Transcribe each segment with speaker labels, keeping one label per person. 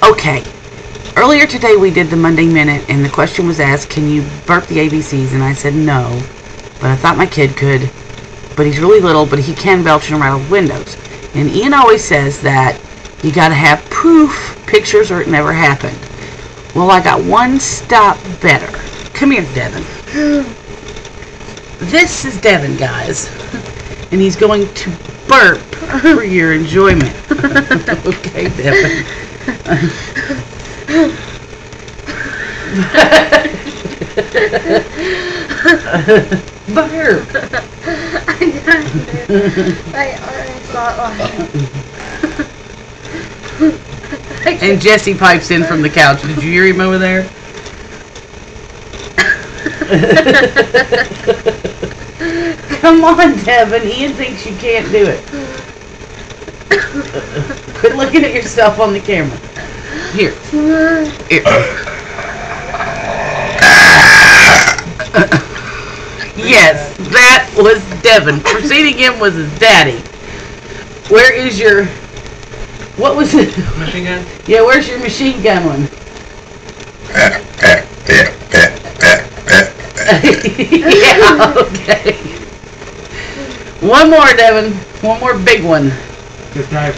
Speaker 1: Okay. Earlier today we did the Monday Minute, and the question was asked, can you burp the ABCs? And I said no, but I thought my kid could. But he's really little, but he can belch and rattle windows. And Ian always says that you gotta have proof, pictures, or it never happened. Well, I got one stop better. Come here, Devin. This is Devin, guys. And he's going to burp for your enjoyment. Okay, Devin. Burp. And Jesse pipes in from the couch. Did you hear him over there? Come on, Devin. Ian thinks you can't do it. Quit looking at yourself on the camera. Here. Here. Yes, that was Devin. Preceding him was his daddy. Where is your... What was it?
Speaker 2: Machine gun?
Speaker 1: Yeah, where's your machine gun one? Yeah, okay. One more, Devin. One more big one.
Speaker 2: Good time.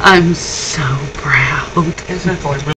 Speaker 1: I'm so proud.